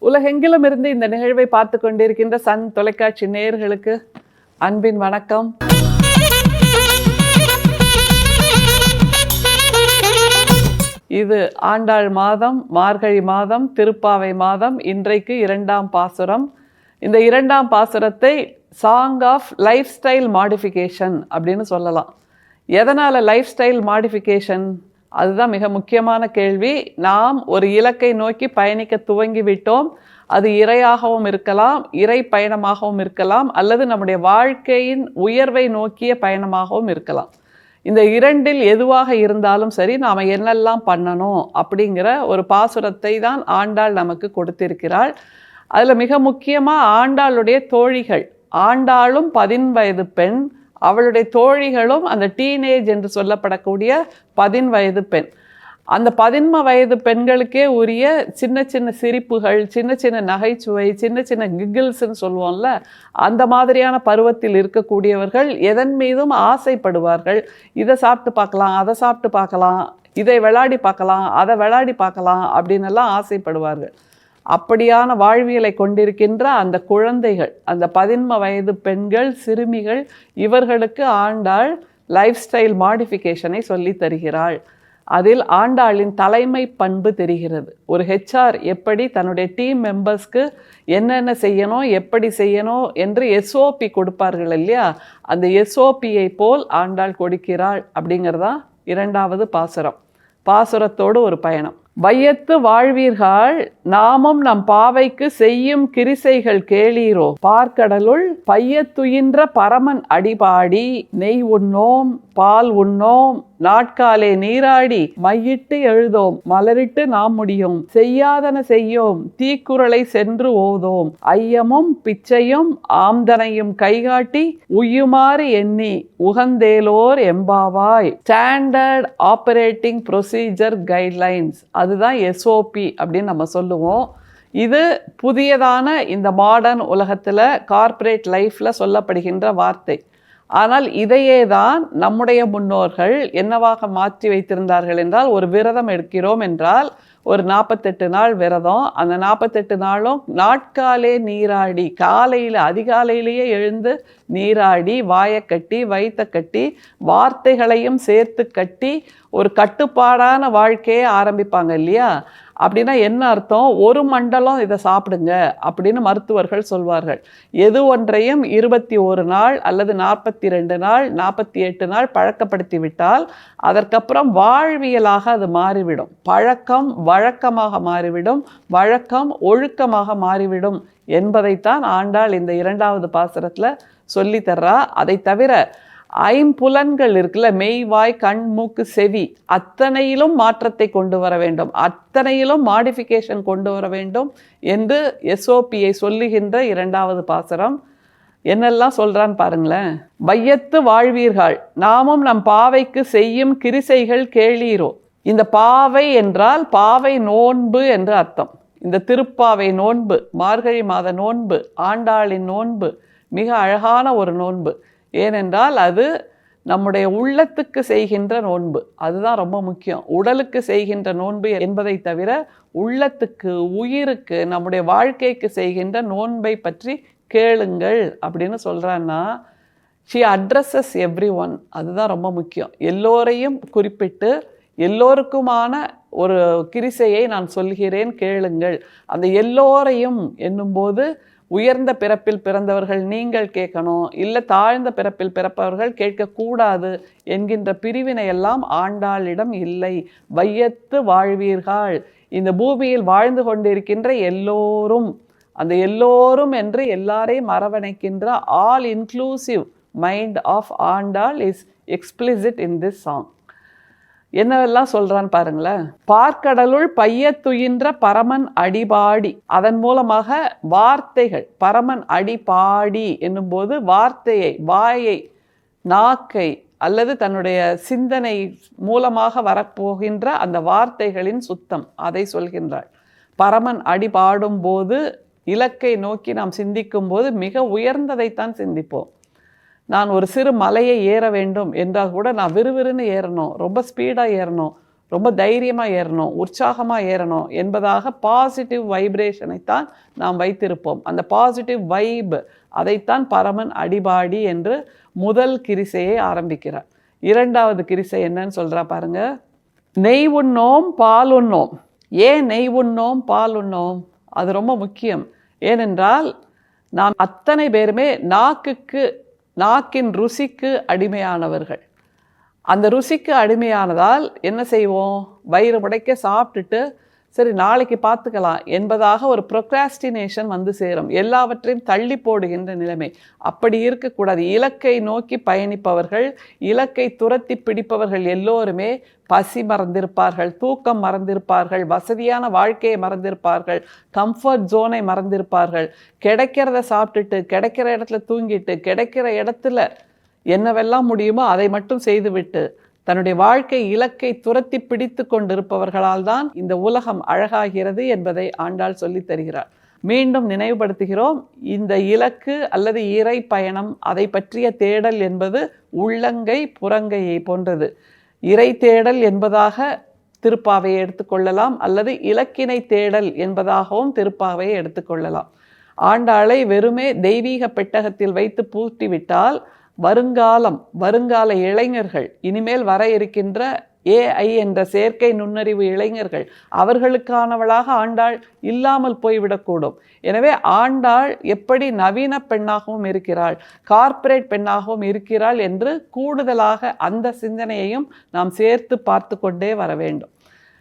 உலகெங்கிலும் இருந்து இந்த நிகழ்வை பார்த்து கொண்டிருக்கின்ற சன் தொலைக்காட்சி நேயர்களுக்கு அன்பின் வணக்கம். இது ஆண்டாள் மாதம், மார்கழி மாதம், திருப்பாவை மாதம். இன்றைக்கு 2ஆம் பாசுரம். இந்த 2ஆம் பாசுரத்தை song of lifestyle modification அப்படின்னு சொல்லலாம். எதனால் லைஃப் ஸ்டைல் மாடிஃபிகேஷன்? அதுதான் மிக முக்கியமான கேள்வி. நாம் ஒரு இலக்கை நோக்கி பயணிக்க துவங்கிவிட்டோம். அது இறையாகவும் இருக்கலாம், இறை பயணமாகவும் இருக்கலாம், அல்லது நம்முடைய வாழ்க்கையின் உயர்வை நோக்கிய பயணமாகவும் இருக்கலாம். இந்த இரண்டில் எதுவாக இருந்தாலும் சரி, நாம் என்னெல்லாம் பண்ணணும் அப்படிங்கிற ஒரு பாசுரத்தை தான் ஆண்டாள் நமக்கு கொடுத்திருக்கிறாள். அதில் மிக முக்கியமாக ஆண்டாளுடைய தோழிகள், ஆண்டாளும் 10 வயது பெண், அவளுடைய தோழிகளும் அந்த டீனேஜ் என்று சொல்லப்படக்கூடிய 10 வயது பெண். அந்த 10 வயது பெண்களுக்கே உரிய சின்ன சின்ன சிரிப்புகள், சின்ன சின்ன நகைச்சுவை, சின்ன சின்ன கிகிள்ஸ்ன்னு சொல்லுவோம்ல, அந்த மாதிரியான பருவத்தில் இருக்கக்கூடியவர்கள் எதன் மீதும் ஆசைப்படுவார்கள். இதை சாப்பிட்டு பார்க்கலாம், அதை சாப்பிட்டு பார்க்கலாம், இதை விளையாடி பார்க்கலாம், அதை விளையாடி பார்க்கலாம் அப்படின்னு எல்லாம் ஆசைப்படுவார்கள். அப்படியான வாழ்வியலை கொண்டிருக்கின்ற அந்த குழந்தைகள், அந்த 10 வயது பெண்கள், சிறுமிகள், இவர்களுக்கு ஆண்டாள் லைஃப் ஸ்டைல் மாடிஃபிகேஷனை சொல்லி தருகிறாள். அதில் ஆண்டாளின் தலைமை பண்பு தெரிகிறது. ஒரு ஹெச்ஆர் எப்படி தன்னுடைய டீம் மெம்பர்ஸ்க்கு என்னென்ன செய்யணும், எப்படி செய்யணும் என்று எஸ்ஓபி கொடுப்பார்கள் இல்லையா, அந்த எஸ்ஓபியை போல் ஆண்டாள் கொடுக்கிறாள் அப்படிங்கிறதான் 2வது பாசுரம். பாசுரத்தோடு ஒரு பயணம். வையத்து வாழ்வீர்கள் நாமும் நம் பாவைக்கு செய்யும் கிரிசைகள் கேளீரோ, பார்க்கடலுள் பையத்துயின்ற பரமன் அடிபாடி, நெய் உண்ணோம், பால் உண்ணோம், நாட்காலே நீராடி, மையிட்டு எழுதோம், மலரிட்டு நாம் முடியும், செய்யாதன செய்யோம், தீக்குறளை சென்று ஓதோம், ஐயமும் பிச்சையும் ஆம்தனையும் கைகாட்டி, உய்யுமாறு எண்ணி உகந்தேலோர் எம்பாவாய். ஸ்டாண்டர்ட் ஆப்பரேட்டிங் ப்ரொசீஜர் கைட்லைன்ஸ், அதுதான் எஸ்ஓபி அப்படின்னு நம்ம சொல்லுவோம். இது புதியதான இந்த மாடர்ன் உலகத்தில் கார்ப்பரேட் லைஃப்பில் சொல்லப்படுகின்ற வார்த்தை. ஆனால் இதையே தான் நம்முடைய முன்னோர்கள் என்னவாக மாற்றி வைத்திருந்தார்கள் என்றால், ஒரு விரதம் எடுக்கிறோம் என்றால் ஒரு 48 நாள் விரதம். அந்த 48 நாளும் நாட்காலே நீராடி, காலையில் அதிகாலையிலேயே எழுந்து நீராடி, வாயை கட்டி, வயிற்றை கட்டி, வார்த்தைகளையும் சேர்த்து கட்டி ஒரு கட்டுப்பாடான வாழ்க்கையை ஆரம்பிப்பாங்க இல்லையா. அப்படின்னா என்ன அர்த்தம்? ஒரு மண்டலம் இதை சாப்பிடுங்க அப்படின்னு மருத்துவர்கள் சொல்வார்கள். எது ஒன்றையும் 21 நாள் அல்லது 42 நாள் 48 நாள் பழக்கப்படுத்தி விட்டால் அதற்கப்புறம் வாழ்வியலாக அது மாறிவிடும். பழக்கம் வழக்கமாக மாறிவிடும், வழக்கம் ஒழுக்கமாக மாறிவிடும் என்பதைத்தான் ஆண்டாள் இந்த 2வது பாசுரத்தில் சொல்லி தர்றா. அதை தவிர ஐம்புலன்கள் இருக்குல்ல, மெய், வாய், கண், மூக்கு, செவி, அத்தனையிலும் மாற்றத்தை கொண்டு வர வேண்டும், அத்தனையிலும் மாடிஃபிகேஷன் கொண்டு வர வேண்டும் என்று எஸ்ஓபியை சொல்லுகின்ற 2வது பாசுரம். என்னெல்லாம் சொல்றான்னு பாருங்களேன். வையத்து வாழ்வீர்கள் நாமும் நம் பாவைக்கு செய்யும் கிரிசைகள் கேளீரோ. இந்த பாவை என்றால் பாவை நோன்பு என்று அர்த்தம். இந்த திருப்பாவை நோன்பு, மார்கழி மாத நோன்பு, ஆண்டாளின் நோன்பு மிக அழகான ஒரு நோன்பு. ஏனென்றால் அது நம்முடைய உள்ளத்துக்கு செய்கின்ற நோன்பு. அதுதான் ரொம்ப முக்கியம். உடலுக்கு செய்கின்ற நோன்பு என்பதை தவிர உள்ளத்துக்கு, உயிருக்கு, நம்முடைய வாழ்க்கைக்கு செய்கின்ற நோன்பை பற்றி கேளுங்கள் அப்படின்னு சொல்கிறான்னா, ஷி அட்ரஸஸ் எவ்ரி ஒன். அதுதான் ரொம்ப முக்கியம். எல்லோரையும் குறிப்பிட்டு எல்லோருக்குமான ஒரு கிரிசையை நான் சொல்கிறேன், கேளுங்கள். அந்த எல்லோரையும் என்னும்போது உயர்ந்த பிறப்பில் பிறந்தவர்கள் நீங்கள் கேட்கணும், இல்லை தாழ்ந்த பிறப்பில் பிறப்பவர்கள் கேட்கக்கூடாது என்கின்ற பிரிவினை எல்லாம் ஆண்டாளிடம் இல்லை. வையத்து வாழ்வீர்கள், இந்த பூமியில் வாழ்ந்து கொண்டிருக்கின்ற எல்லோரும், அந்த எல்லோரும் என்று எல்லாரையும் அரவணைக்கின்ற all inclusive mind of Andal is explicit in this song. என்னவெல்லாம் சொல்றான்னு பாருங்களேன். பார்க்கடலுள் பையத்துயின்ற பரமன் அடிபாடி, அதன் மூலமாக வார்த்தைகள், பரமன் அடிபாடி என்னும் போது வார்த்தையை, வாயை, நாக்கை அல்லது தன்னுடைய சிந்தனை மூலமாக வரப்போகின்ற அந்த வார்த்தைகளின் சுத்தம், அதை சொல்கின்றாள். பரமன் அடிபாடும் போது, இலக்கை நோக்கி நாம் சிந்திக்கும் போது மிக உயர்ந்ததைத்தான் சிந்திப்போம். நான் ஒரு சிறு மலையை ஏற வேண்டும் என்றால் கூட நான் விறுவிறுன்னு ஏறணும், ரொம்ப ஸ்பீடாக ஏறணும், ரொம்ப தைரியமாக ஏறணும், உற்சாகமாக ஏறணும் என்பதாக பாசிட்டிவ் வைப்ரேஷனைத்தான் நாம் வைத்திருப்போம். அந்த பாசிட்டிவ் வைப் அதைத்தான் பரமன் அடிபாடி என்று முதல் கிரிசையை ஆரம்பிக்கிறார். இரண்டாவது கிரிசை என்னன்னு சொல்கிறா பாருங்க. நெய் உண்ணோம் பால் உண்ணோம். ஏன் நெய் உண்ணோம் பால் உண்ணோம்? அது ரொம்ப முக்கியம். ஏனென்றால் நாம் அத்தனை பேருமே நாக்கின் ருசிக்கு அடிமையானவர்கள். அந்த ருசிக்கு அடிமையானதால் என்ன செய்வோம்? வயிறு படைக்க சாப்பிட்டுட்டு சரி நாளைக்கு பார்த்துக்கலாம் என்பதாக ஒரு ப்ரொக்ராஸ்டினேஷன் வந்து சேரும். எல்லாவற்றையும் தள்ளி போடுகின்ற நிலைமை. அப்படி இருக்கக்கூடாது. இலக்கை நோக்கி பயணிப்பவர்கள், இலக்கை துரத்தி பிடிப்பவர்கள் எல்லோருமே பசி மறந்திருப்பார்கள், தூக்கம் மறந்திருப்பார்கள், வசதியான வாழ்க்கையை மறந்திருப்பார்கள், கம்ஃபர்ட் ஜோனை மறந்திருப்பார்கள். கிடைக்கிறத சாப்பிட்டுட்டு, கிடைக்கிற இடத்துல தூங்கிட்டு, கிடைக்கிற இடத்துல என்னவெல்லாம் முடியுமோ அதை மட்டும் செய்துவிட்டு தன்னுடைய வாழ்க்கை இலக்கை துரத்தி பிடித்து கொண்டிருப்பவர்களால் தான் இந்த உலகம் அழகாகிறது என்பதை ஆண்டாள் சொல்லித் தருகிறார். மீண்டும் நினைவுபடுத்துகிறோம், இந்த இலக்கு அல்லது இறை பயணம், அதை பற்றிய தேடல் என்பது உள்ளங்கை புறங்கையை போன்றது. இறை தேடல் என்பதாக திருப்பாவையை எடுத்துக்கொள்ளலாம், அல்லது இலக்கினை தேடல் என்பதாகவும் திருப்பாவையை எடுத்துக்கொள்ளலாம். ஆண்டாளை வெறுமே தெய்வீக பெட்டகத்தில் வைத்து பூட்டிவிட்டால் வருங்கால இளைஞர்கள், இனிமேல் வர இருக்கின்ற AI என்ற செயற்கை நுண்ணறிவு இளைஞர்கள், அவர்களுக்கானவளாக ஆண்டாள் இல்லாமல் போய்விடக்கூடும். எனவே ஆண்டாள் எப்படி நவீன பெண்ணாகவும் இருக்கிறாள், கார்ப்பரேட் பெண்ணாகவும் இருக்கிறாள் என்று கூடுதலாக அந்த சிந்தனையையும் நாம் சேர்த்து பார்த்து கொண்டே வர வேண்டும்.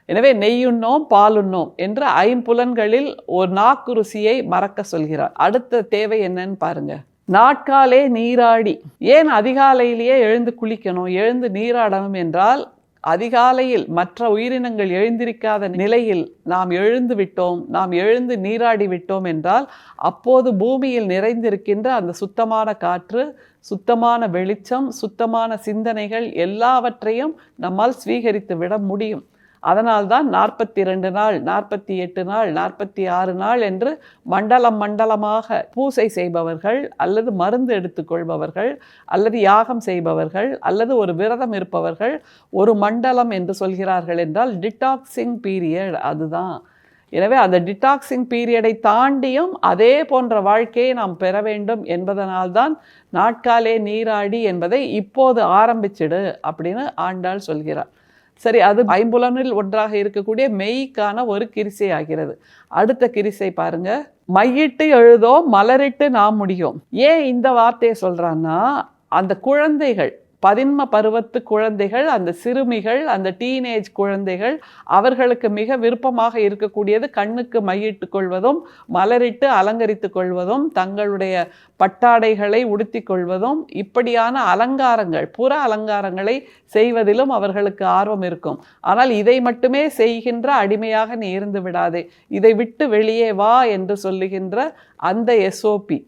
எனவே நெய்யுண்ணோம் பாலுண்ணோம் என்று ஐம்புலன்களில் ஒரு நாக்கு ருசியை மறக்க சொல்கிறார். அடுத்த தேவை என்னன்னு பாருங்க. நாட்காலே நீராடி. ஏன் அதிகாலையிலேயே எழுந்து குளிக்கணும், எழுந்து நீராடணும் என்றால், அதிகாலையில் மற்ற உயிரினங்கள் எழுந்திருக்காத நிலையில் நாம் எழுந்து விட்டோம், நாம் எழுந்து நீராடி விட்டோம் என்றால் அப்போது பூமியில் நிறைந்திருக்கின்ற அந்த சுத்தமான காற்று, சுத்தமான வெளிச்சம், சுத்தமான சிந்தனைகள் எல்லாவற்றையும் நம்மால் ஸ்வீகரித்து விட முடியும். அதனால்தான் 42 நாள், 48 நாள், 46 நாள் என்று மண்டலமாக பூசை செய்பவர்கள், அல்லது மருந்து எடுத்துக்கொள்பவர்கள், அல்லது யாகம் செய்பவர்கள், அல்லது ஒரு விரதம் இருப்பவர்கள் ஒரு மண்டலம் என்று சொல்கிறார்கள் என்றால் டிடாக்சிங் பீரியட் அதுதான். எனவே அந்த டிடாக்சிங் பீரியடை தாண்டியும் அதே போன்ற வாழ்க்கையை நாம் பெற வேண்டும் என்பதனால்தான் நாட்காலே நீராடி என்பதை இப்போது ஆரம்பிச்சிடு அப்படின்னு ஆண்டாள் சொல்கிறார். சரி, அது ஐம்புலனில் ஒன்றாக இருக்கக்கூடிய மெய்க்கான ஒரு கிரிசை ஆகிறது. அடுத்த கிரிசை பாருங்க. மையிட்டு எழுதோம் மலரிட்டு நாம் முடியும். ஏன் இந்த வார்த்தையை சொல்றான்னா, அந்த குழந்தைகள், பதின்ம பருவத்து குழந்தைகள், அந்த சிறுமிகள், அந்த டீனேஜ் குழந்தைகள், அவர்களுக்கு மிக விருப்பமாக இருக்கக்கூடியது கண்ணுக்கு மையிட்டு கொள்வதும், மலரிட்டு அலங்கரித்து கொள்வதும், தங்களுடைய பட்டாடைகளை உடுத்தி கொள்வதும், இப்படியான அலங்காரங்கள், புற அலங்காரங்களை செய்வதிலும் அவர்களுக்கு ஆர்வம் இருக்கும். ஆனால் இதை மட்டுமே செய்கின்ற அடிமையாக நீ இருந்து விடாதே, இதை விட்டு வெளியே வா என்று சொல்லுகின்ற அந்த SOP,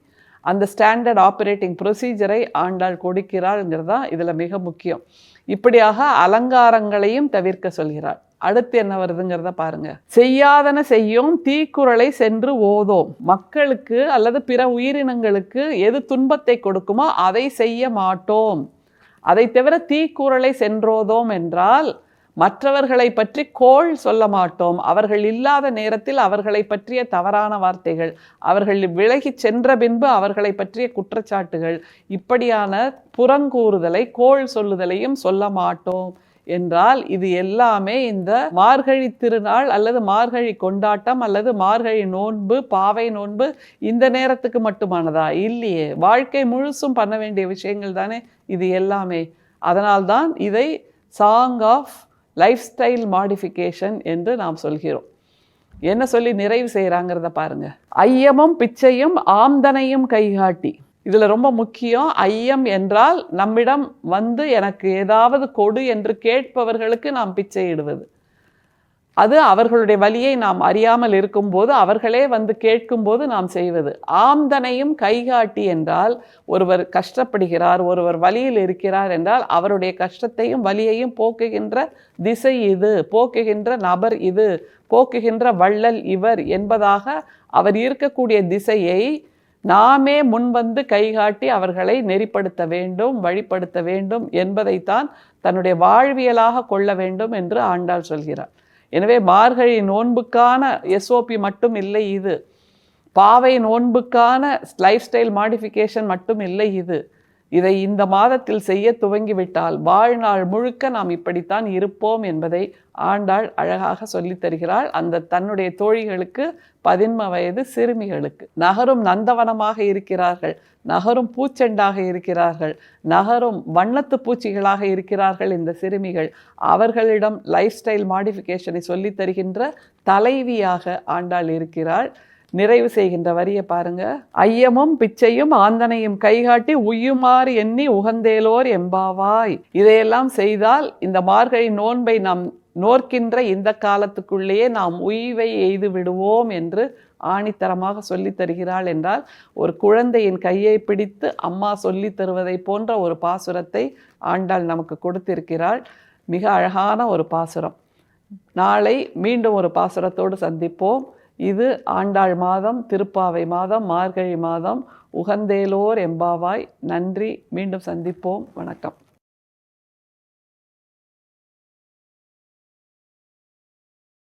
அந்த ஸ்டாண்டர்ட் ஆப்ரேட்டிங் ப்ரொசீஜரை ஆண்டாள் கொடுக்கிறாள்ங்கிறது தான் இதில் மிக முக்கியம். இப்படியாக அலங்காரங்களையும் தவிர்க்க சொல்கிறார். அடுத்து என்ன வருதுங்கிறத பாருங்க. செய்யாதன செய்யும் தீக்குறளை சென்று ஓதோம். மக்களுக்கு அல்லது பிற உயிரினங்களுக்கு எது துன்பத்தை கொடுக்குமோ அதை செய்ய மாட்டோம். அதை தவிர தீக்குறளை சென்றோதோம் என்றால் மற்றவர்களை பற்றி கோள் சொல்ல மாட்டோம். அவர்கள் இல்லாத நேரத்தில் அவர்களை பற்றிய தவறான வார்த்தைகள், அவர்கள் விலகி சென்ற பின்பு அவர்களை பற்றிய குற்றச்சாட்டுகள், இப்படியான புறங்கூறுதலை, கோள் சொல்லுதலையும் சொல்ல மாட்டோம் என்றால் இது எல்லாமே இந்த மார்கழி திருநாள் அல்லது மார்கழி கொண்டாட்டம் அல்லது மார்கழி நோன்பு, பாவை நோன்பு இந்த நேரத்துக்கு மட்டுமானதா? இல்லையே, வாழ்க்கை முழுசும் பண்ண வேண்டிய விஷயங்கள் தானே இது எல்லாமே. அதனால்தான் இதை song of lifestyle modification என்று நாம் சொல்கிறோம். என்ன சொல்லி நிறைவு செய்கிறாங்கிறத பாருங்க. ஐயமும் பிச்சையும் ஆம்தனையும் கைகாட்டி. இதில் ரொம்ப முக்கியம். ஐயம் என்றால் நம்மிடம் வந்து எனக்கு ஏதாவது கொடு என்று கேட்பவர்களுக்கு நாம் பிச்சை இடுவது. அது அவர்களுடைய வலியை நாம் அறியாமல் இருக்கும்போது, அவர்களே வந்து கேட்கும்போது நாம் செய்வது. ஆம்தனையும் கைகாட்டி என்றால் ஒருவர் கஷ்டப்படுகிறார், ஒருவர் வலியில் இருக்கிறார் என்றால் அவருடைய கஷ்டத்தையும் வலியையும் போக்குகின்ற திசை இது, போக்குகின்ற நபர் இது, போக்குகின்ற வள்ளல் இவர் என்பதாக அவர் இருக்கக்கூடிய திசையை நாமே முன்வந்து கைகாட்டி அவர்களை நெறிப்படுத்த வேண்டும், வழிப்படுத்த வேண்டும் என்பதைத்தான் தன்னுடைய வாழ்வியலாக கொள்ள வேண்டும் என்று ஆண்டாள் சொல்கிறார். எனவே மார்கழி நோன்புக்கான எஸ்ஓபி மட்டும் இல்லை இது, பாவை நோன்புக்கான லைஃப் ஸ்டைல் மாடிஃபிகேஷன் மட்டும் இல்லை இது. இதை இந்த மாதத்தில் செய்ய துவங்கிவிட்டால் வாழ்நாள் முழுக்க நாம் இப்படித்தான் இருப்போம் என்பதை ஆண்டாள் அழகாக சொல்லித் தருகிறாள். அந்த தன்னுடைய தோழிகளுக்கு 11 வயது சிறுமிகளுக்கு. நகரும் நந்தவனமாக இருக்கிறார்கள், நகரும் பூச்செண்டாக இருக்கிறார்கள், நகரும் வண்ணத்து பூச்சிகளாக இருக்கிறார்கள் இந்த சிறுமிகள். அவர்களிடம் லைஃப் ஸ்டைல் மாடிஃபிகேஷனை சொல்லித் தருகின்ற தலைவியாக ஆண்டாள் இருக்கிறாள். நிறைவு செய்கின்ற வரியை பாருங்க. ஐயமும் பிச்சையும் ஆந்தனையும் கைகாட்டி உய்யுமாறு எண்ணி உகந்தேலோர் எம்பாவாய். இதையெல்லாம் செய்தால் இந்த மார்கழி நோன்பை நாம் நோர்க்கின்ற இந்த காலத்துக்குள்ளேயே நாம் உய்வை எய்து விடுவோம் என்று ஆணித்தரமாக சொல்லித் தருகிறாள் என்றால், ஒரு குழந்தையின் கையை பிடித்து அம்மா சொல்லித் தருவதை போன்ற ஒரு பாசுரத்தை ஆண்டாள் நமக்கு கொடுத்திருக்கிறாள். மிக அழகான ஒரு பாசுரம். நாளை மீண்டும் ஒரு பாசுரத்தோடு சந்திப்போம். இது ஆண்டாள் மாதம், திருப்பாவை மாதம், மார்கழி மாதம். உகந்தேலோர் எம்பாவாய். நன்றி. மீண்டும் சந்திப்போம். வணக்கம்.